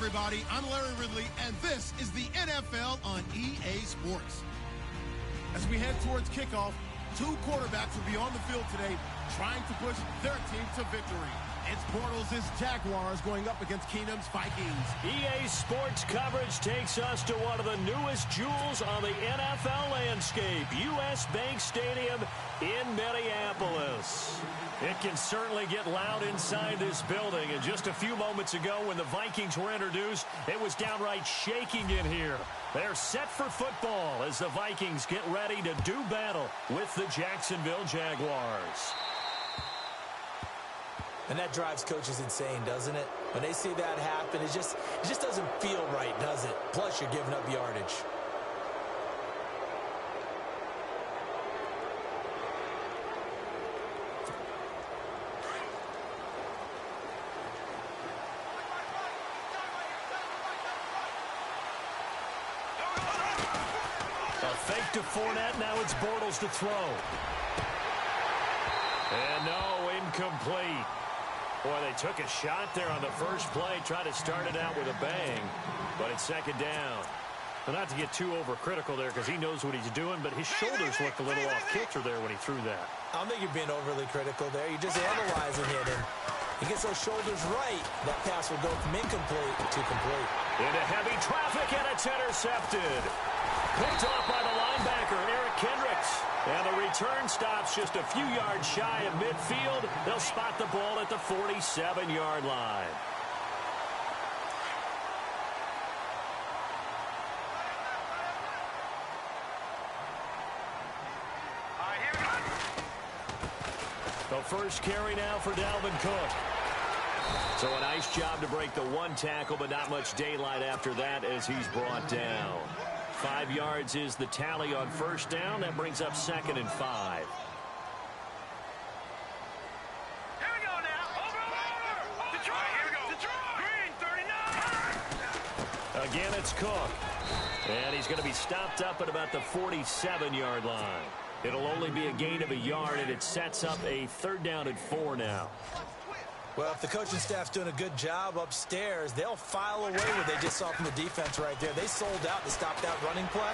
everybody. I'm Larry Ridley, and this is the NFL on EA Sports. As we head towards kickoff, two quarterbacks will be on the field today trying to push their team to victory. It's Bortles' Jaguars going up against Keenum's Vikings. EA Sports coverage takes us to one of the newest jewels on the NFL landscape, US Bank Stadium in Minneapolis. It can certainly get loud inside this building, and just a few moments ago when the Vikings were introduced, it was downright shaking in here. They're set for football as the Vikings get ready to do battle with the Jacksonville Jaguars. And that drives coaches insane, doesn't it? When they see that happen, it just doesn't feel right, does it? Plus, you're giving up yardage. A fake to Fournette, now it's Bortles to throw. And no, incomplete. Boy, they took a shot there on the first play, tried to start it out with a bang, but it's second down. Well, not to get too overcritical there because he knows what he's doing, but his shoulders looked a little off kilter there when he threw that. I don't think you're being overly critical there. You're just analyzing it, and he gets those shoulders right. That pass will go from incomplete to complete. Into heavy traffic, and it's intercepted. Picked off by the linebacker, Eric Kendricks. And the return stops just a few yards shy of midfield. They'll spot the ball at the 47-yard line. The first carry now for Dalvin Cook. So a nice job to break the one tackle, but not much daylight after that as he's brought down. 5 yards is the tally on first down. That brings up 2nd and 5. Here we go now. Over. Detroit. Here we go. Detroit. Green, 39. Again, it's Cook. And he's going to be stopped up at about the 47-yard line. It'll only be a gain of a yard, and it sets up a 3rd down and 4 now. Well, if the coaching staff's doing a good job upstairs, they'll file away what they just saw from the defense right there. They sold out to stop that running play.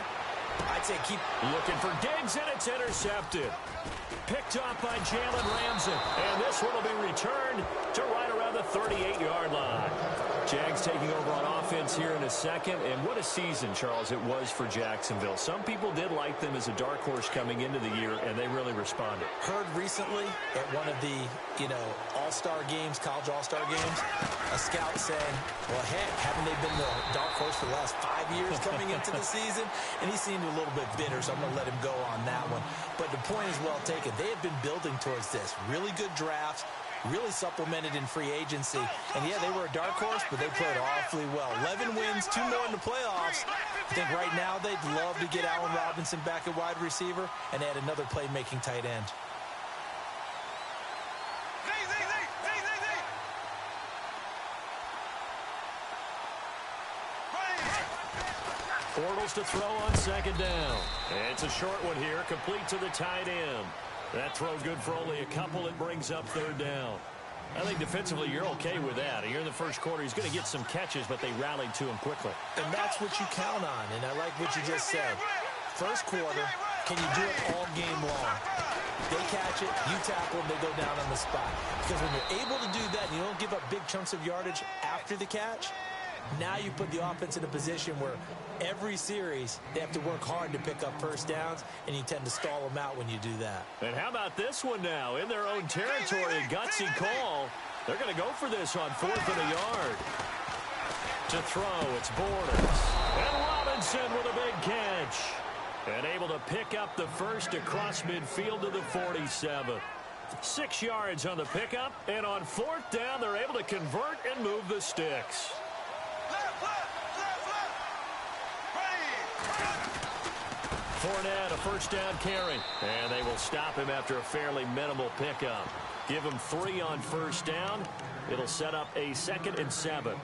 I'd say keep looking for Diggs, and it's intercepted. Picked off by Jalen Ramsey. And this one will be returned to right around the 38-yard line. Jags taking over on offense here in a second. And what a season, Charles, it was for Jacksonville. Some people did like them as a dark horse coming into the year, and they really responded. Heard recently at one of the, all-star games, college all-star games, a scout saying, well, heck, haven't they been the dark horse for the last 5 years coming into the season? And he seemed a little bit bitter, so I'm going to let him go on that one. But the point is well taken. They had been building towards this. Really good drafts, really supplemented in free agency. And, yeah, they were a dark horse, but they played awfully well. 11 wins, 2 more in the playoffs. I think right now they'd love to get Allen Robinson back at wide receiver and add another playmaking tight end. Bortles to throw on 2nd down. It's a short one here, complete to the tight end. That throw good for only a couple. It brings up 3rd down. I think defensively you're okay with that. Here in the first quarter, he's going to get some catches, but they rallied to him quickly. And that's what you count on, and I like what you just said. First quarter, can you do it all game long? They catch it, you tackle them, they go down on the spot. Because when you're able to do that and you don't give up big chunks of yardage after the catch, now you put the offense in a position where every series they have to work hard to pick up first downs, and you tend to stall them out when you do that. And how about this one now? In their own territory, a gutsy call. They're going to go for this on 4th and a yard. To throw, it's Bortles. And Robinson with a big catch. And able to pick up the first across midfield to the 47. 6 yards on the pickup, and on 4th down, they're able to convert and move the sticks. Fournette, a first down carry. And they will stop him after a fairly minimal pickup. Give him 3 on first down. It'll set up a 2nd and 7.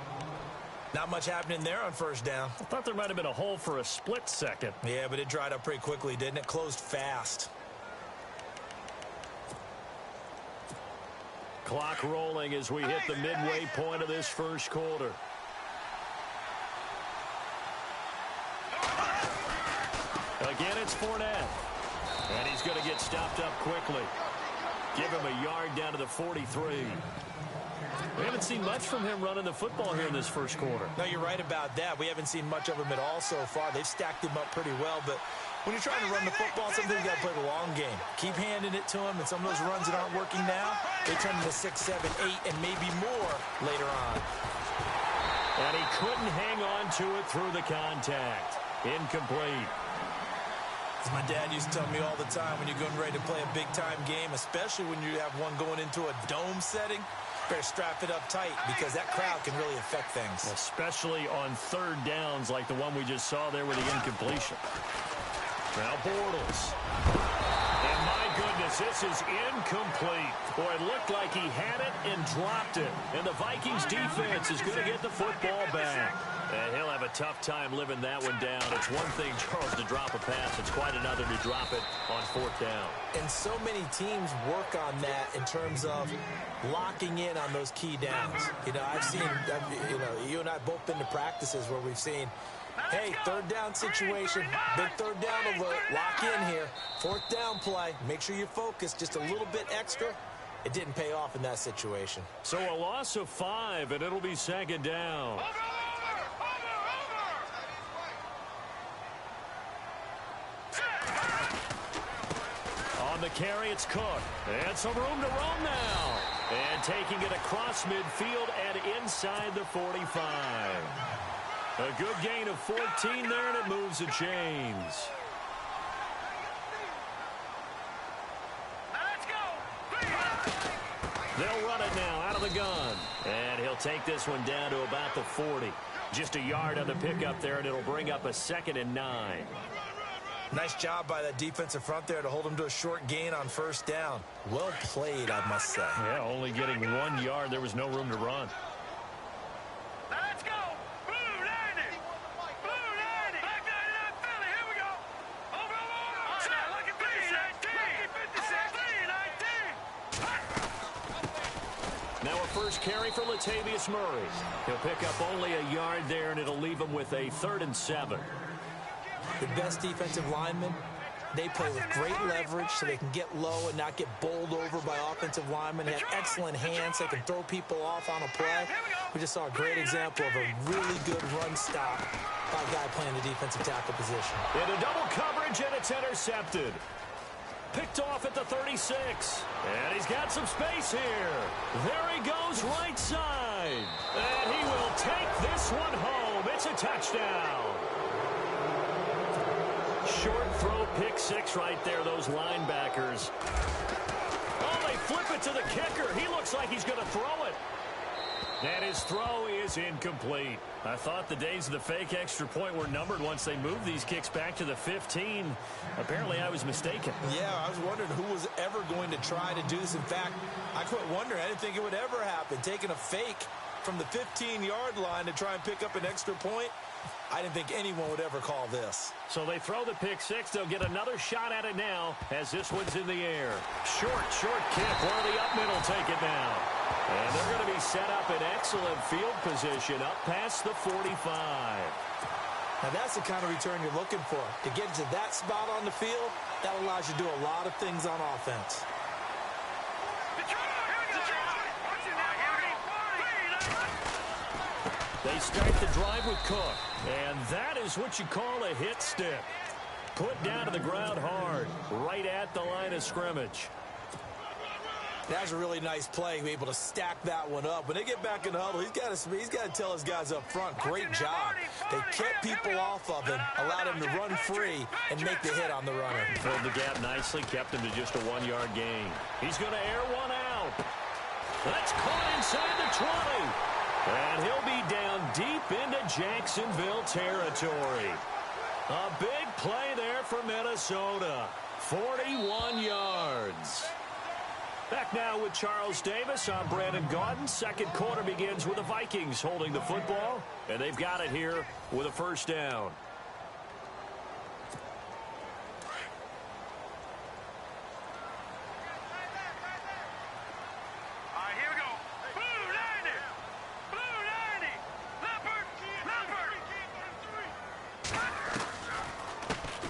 Not much happening there on first down. I thought there might have been a hole for a split second. Yeah, but it dried up pretty quickly, didn't it? Closed fast. Clock rolling as we hit the midway point of this first quarter. Again, it's Fournette. And he's going to get stopped up quickly. Give him a yard down to the 43. We haven't seen much from him running the football here in this first quarter. No, you're right about that. We haven't seen much of him at all so far. They've stacked him up pretty well, but when you're trying to run the football, sometimes you got to play the long game. Keep handing it to him, and some of those runs that aren't working now, they turn into 6, 7, 8, and maybe more later on. And he couldn't hang on to it through the contact. Incomplete. As my dad used to tell me all the time, when you're getting ready to play a big-time game, especially when you have one going into a dome setting, better strap it up tight because that crowd can really affect things. Especially on third downs like the one we just saw there with the incompletion. Now Bortles. And my goodness, this is incomplete. Boy, it looked like he had it and dropped it. And the Vikings defense is going to get the football back. And he'll have a tough time living that one down. It's one thing, Charles, to drop a pass. It's quite another to drop it on fourth down. And so many teams work on that in terms of locking in on those key downs. You know, I've seen, you and I both been to practices where we've seen, hey, third down situation, big third down alert, lock in here. Fourth down play, make sure you focus just a little bit extra. It didn't pay off in that situation. So a loss of 5, and it'll be second down. On the carry, it's Cook. And some room to roam now. And taking it across midfield and inside the 45. A good gain of 14 there, and it moves the chains. They'll run it now out of the gun. And he'll take this one down to about the 40. Just a yard on the pickup there, and it'll bring up a 2nd and 9. Nice job by that defensive front there to hold him to a short gain on first down. Well played, I must say. Yeah, only getting 1 yard. There was no room to run. Let's go. Blue 90. Blue 90. Back 99 Philly. Here we go. Over. Look at 19. Now a first carry for Latavius Murray. He'll pick up only a yard there, and it'll leave him with a 3rd and 7. The best defensive linemen, they play with great leverage so they can get low and not get bowled over by offensive linemen. They have excellent hands. They can throw people off on a play. We just saw a great example of a really good run stop by a guy playing the defensive tackle position. Into double coverage, and it's intercepted. Picked off at the 36. And he's got some space here. There he goes right side. And he will take this one home. It's a touchdown. Short throw, pick 6 right there, those linebackers. Oh, they flip it to the kicker. He looks like he's going to throw it. And his throw is incomplete. I thought the days of the fake extra point were numbered once they moved these kicks back to the 15. Apparently, I was mistaken. Yeah, I was wondering who was ever going to try to do this. In fact, I quit wondering. I didn't think it would ever happen. Taking a fake from the 15-yard line to try and pick up an extra point. I didn't think anyone would ever call this. So they throw the pick 6. They'll get another shot at it now as this one's in the air. Short kick. Where the up middle take it now. And they're going to be set up in excellent field position up past the 45. Now that's the kind of return you're looking for. To get to that spot on the field, that allows you to do a lot of things on offense. They start the drive with Cook. And that is what you call a hit stick. Put down to the ground hard, right at the line of scrimmage. That's a really nice play, be able to stack that one up. When they get back in the huddle, he's got to tell his guys up front, great job. They kept people off of him, allowed him to run free, and make the hit on the runner. Filled the gap nicely, kept him to just a 1-yard gain. He's going to air one out. That's caught inside the 20. And he'll be down deep into Jacksonville territory. A big play there for Minnesota. 41 yards. Back now with Charles Davis. I'm Brandon Gaudin. Second quarter begins with the Vikings holding the football. And they've got it here with a first down.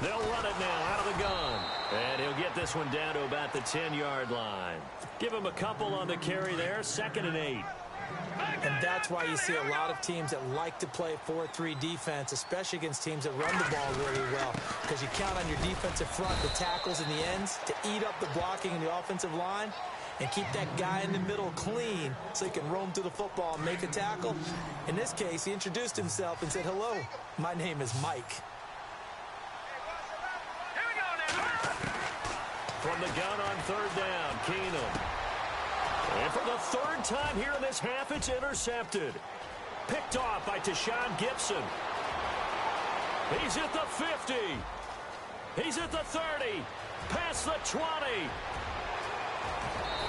They'll run it now out of the gun. And he'll get this one down to about the 10-yard line. Give him a couple on the carry there, 2nd and 8. And that's why you see a lot of teams that like to play 4-3 defense, especially against teams that run the ball really well, because you count on your defensive front, the tackles and the ends, to eat up the blocking in the offensive line and keep that guy in the middle clean so he can roam through the football and make a tackle. In this case, he introduced himself and said, "Hello, my name is Mike." From the gun on 3rd down, Keenum. And for the 3rd time here in this half, it's intercepted. Picked off by Tashawn Gibson. He's at the 50. He's at the 30. Past the 20.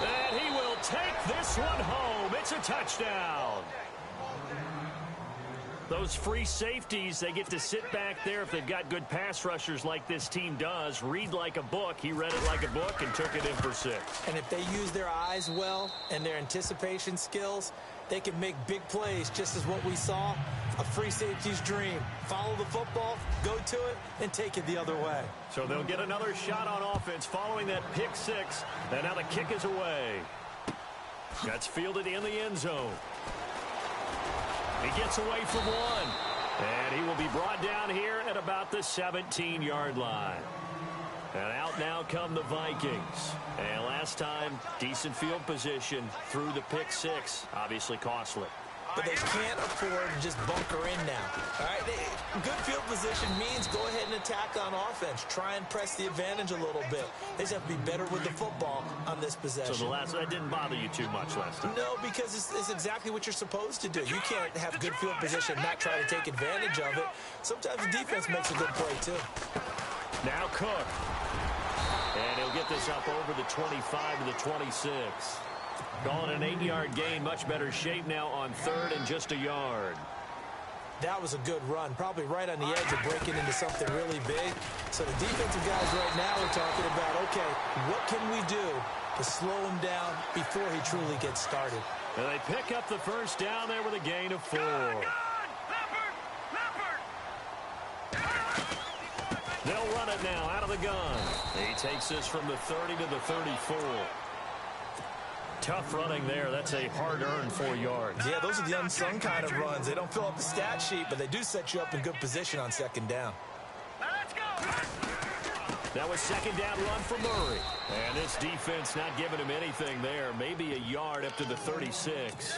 And he will take this one home. It's a touchdown. Those free safeties, they get to sit back there if they've got good pass rushers like this team does. Read like a book. He read it like a book and took it in for 6. And if they use their eyes well and their anticipation skills, they can make big plays, just as what we saw, a free safety's dream. Follow the football, go to it, and take it the other way. So they'll get another shot on offense following that pick 6. And now the kick is away. That's fielded in the end zone. He gets away from one. And he will be brought down here at about the 17-yard line. And out now come the Vikings. And last time, decent field position through the pick 6. Obviously costly. But they can't afford to just bunker in now. All right, good field position means go ahead and attack on offense. Try and press the advantage a little bit. They just have to be better with the football on this possession. So that didn't bother you too much last time? No, because it's exactly what you're supposed to do. You can't have good field position and not try to take advantage of it. Sometimes the defense makes a good play, too. Now Cook. And he'll get this up over the 25 to the 26. Calling an 8-yard gain, much better shape now on 3rd and just a yard. That was a good run, probably right on the edge of breaking into something really big. So the defensive guys right now are talking about, okay, what can we do to slow him down before he truly gets started? And they pick up the 1st down there with a gain of 4. They'll run it now out of the gun. He takes this from the 30 to the 34. Tough running there. That's a hard-earned 4 yards. Yeah, those are the unsung kind of runs. They don't fill up the stat sheet, but they do set you up in good position on 2nd down. Let's go. That was 2nd down run for Murray. And this defense not giving him anything there. Maybe a yard up to the 36.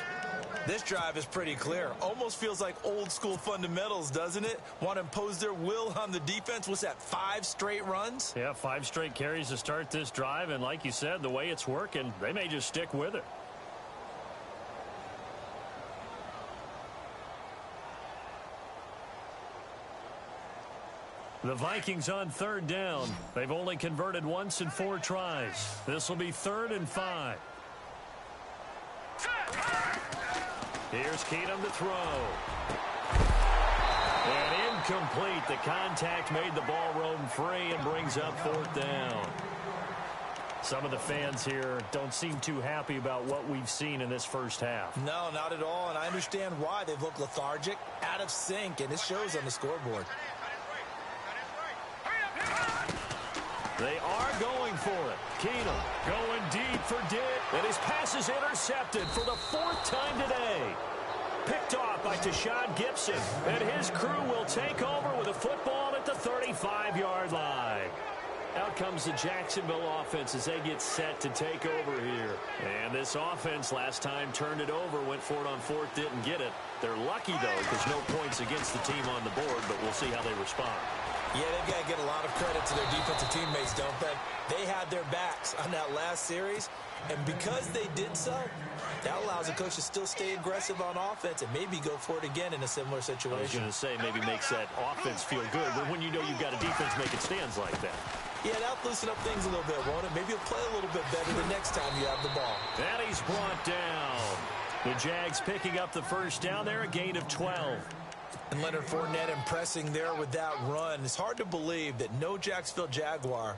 This drive is pretty clear. Almost feels like old-school fundamentals, doesn't it? Want to impose their will on the defense. What's that, 5 straight runs? Yeah, 5 straight carries to start this drive. And like you said, the way it's working, they may just stick with it. The Vikings on 3rd down. They've only converted once in 4 tries. This will be 3rd and 5. Here's Keenum to throw. And incomplete. The contact made the ball roam free and brings up 4th down. Some of the fans here don't seem too happy about what we've seen in this first half. No, not at all, and I understand why. They've looked lethargic, out of sync, and it shows on the scoreboard. They are going for it. Keenum going deep for Dick. And his pass is intercepted for the 4th time today. Picked off by Tashawn Gibson. And his crew will take over with a football at the 35-yard line. Out comes the Jacksonville offense as they get set to take over here. And this offense last time turned it over, went for it on 4th, didn't get it. They're lucky, though, because no points against the team on the board, but we'll see how they respond. Yeah, they've got to get a lot of credit to their defensive teammates, don't they? They had their backs on that last series, and because they did so, that allows the coach to still stay aggressive on offense and maybe go for it again in a similar situation. I was going to say maybe makes that offense feel good, but when you know you've got a defense making stands like that. Yeah, that'll loosen up things a little bit, won't it? Maybe you'll play a little bit better the next time you have the ball. And he's brought down. The Jags picking up the 1st down there, a gain of 12. And Leonard Fournette impressing there with that run. It's hard to believe that no Jacksonville Jaguar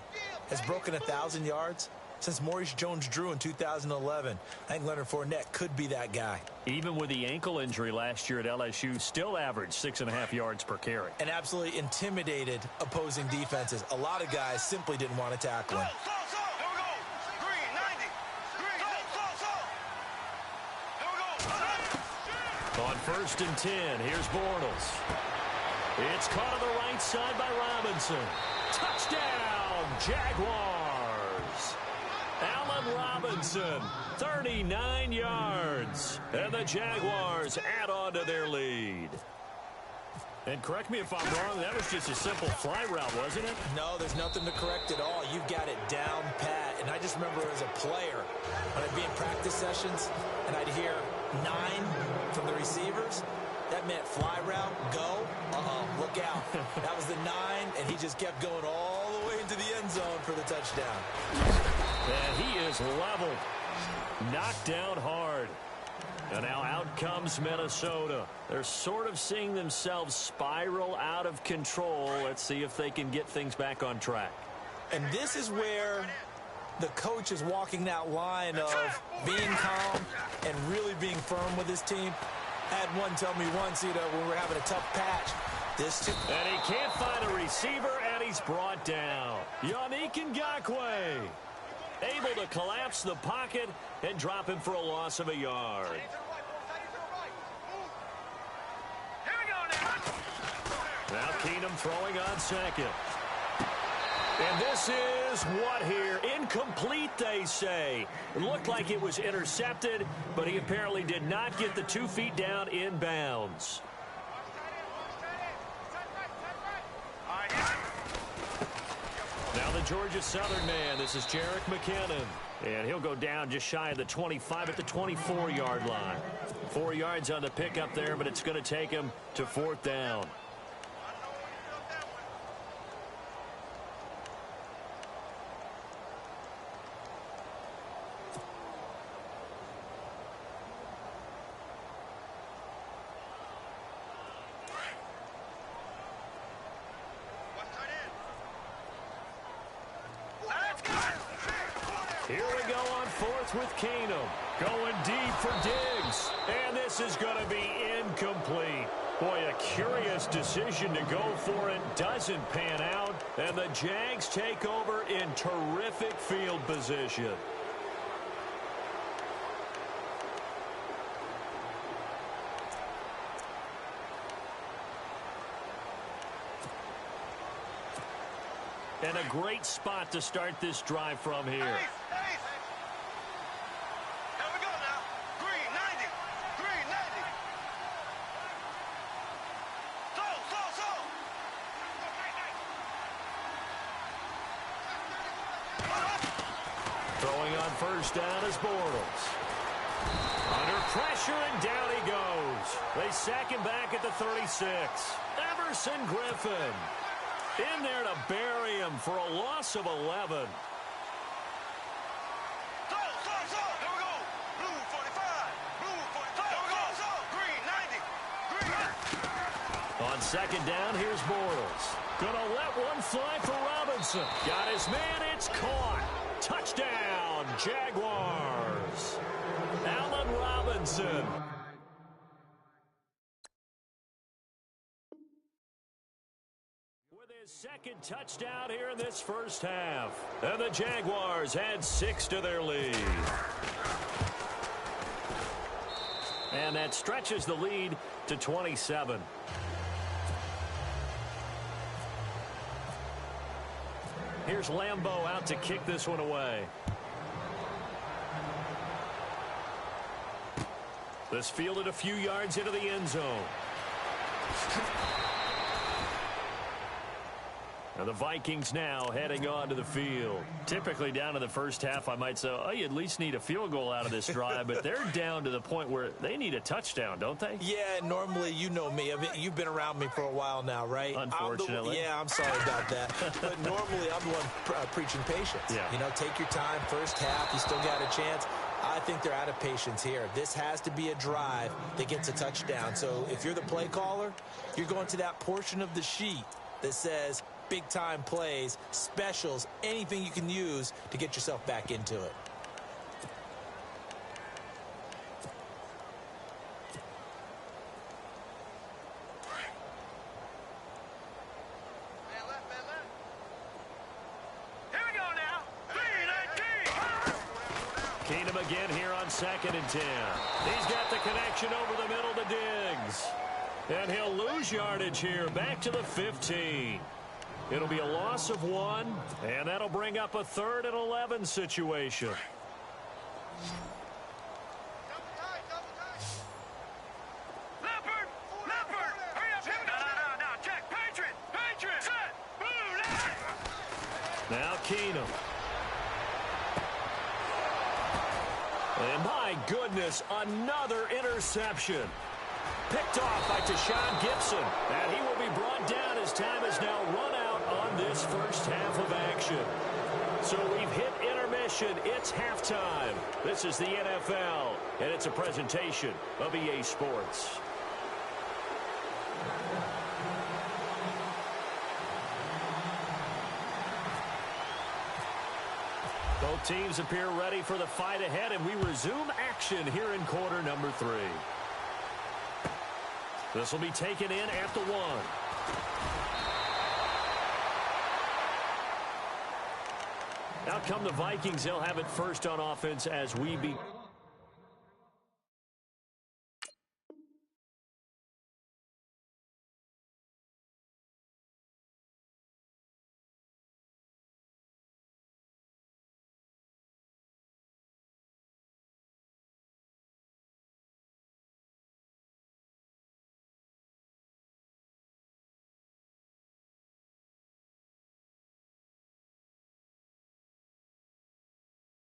has broken 1,000 yards since Maurice Jones-Drew in 2011. I think Leonard Fournette could be that guy. Even with the ankle injury last year at LSU, still averaged 6.5 yards per carry. And absolutely intimidated opposing defenses. A lot of guys simply didn't want to tackle him. On 1st and 10, here's Bortles. It's caught on the right side by Robinson. Touchdown, Jaguars. Allen Robinson, 39 yards. And the Jaguars add on to their lead. And correct me if I'm wrong, that was just a simple fly route, wasn't it? No, there's nothing to correct at all. You've got it down pat. And I just remember as a player, when I'd be in practice sessions, and I'd hear 9 from the receivers, that meant fly route, go, look out. That was the 9, and he just kept going all the way into the end zone for the touchdown. And he is leveled, knocked down hard. And now out comes Minnesota. They're sort of seeing themselves spiral out of control. Let's see if they can get things back on track. And this is where the coach is walking that line of being calm and really being firm with his team. I had one tell me once, when we were having a tough patch. And he can't find a receiver, and he's brought down. Yannick Ngakoue able to collapse the pocket and drop him for a loss of a yard. Now Keenum throwing on second. And this is what here? Incomplete, they say. It looked like it was intercepted, but he apparently did not get the 2 feet down in bounds. Now the Georgia Southern man. This is Jerick McKinnon. And he'll go down just shy of the 25 at the 24-yard line. 4 yards on the pickup there, but it's going to take him to 4th down. Here we go on 4th with Keenum. Going deep for Diggs. And this is going to be incomplete. Boy, a curious decision to go for it. Doesn't pan out. And the Jags take over in terrific field position. And a great spot to start this drive from here. Here we go now. Green 90. Green 90. So. Throwing on 1st down is Bortles. Under pressure, and down he goes. They sack him back at the 36. Everson Griffin in there to bury him for a loss of 11. So. Here we go. Blue 45. Blue 45. Here we go. Green 90. Green. On 2nd down, here's Bortles. Gonna let one fly for Robinson. Got his man, it's caught. Touchdown, Jaguars. Allen Robinson. With his 2nd touchdown here in this first half. And the Jaguars add 6 to their lead. And that stretches the lead to 27. Here's Lambeau out to kick this one away. This fielded a few yards into the end zone. And the Vikings now heading on to the field. Typically down to the first half, I might say, oh, you at least need a field goal out of this drive. But they're down to the point where they need a touchdown, don't they? Yeah, normally, you know me. I mean, you've been around me for a while now, right? Unfortunately. I'm sorry about that. But normally, I'm the one preaching patience. Yeah. You know, take your time. First half, you still got a chance. I think they're out of patience here. This has to be a drive that gets a touchdown. So if you're the play caller, you're going to that portion of the sheet that says big-time plays, specials, anything you can use to get yourself back into it. Keenum again here on 2nd and 10. He's got the connection over the middle to Diggs. And he'll lose yardage here, back to the 15. It'll be a loss of 1, and that'll bring up a 3rd and 11 situation. Now Keenum. And my goodness, another interception. Picked off by Tashawn Gibson. And he will be brought down as time is now run out on this first half of action. So we've hit intermission. It's halftime. This is the NFL, and it's a presentation of EA Sports. Both teams appear ready for the fight ahead, and we resume action here in quarter number 3. This will be taken in at the 1. Out come the Vikings. They'll have it first on offense as we begin.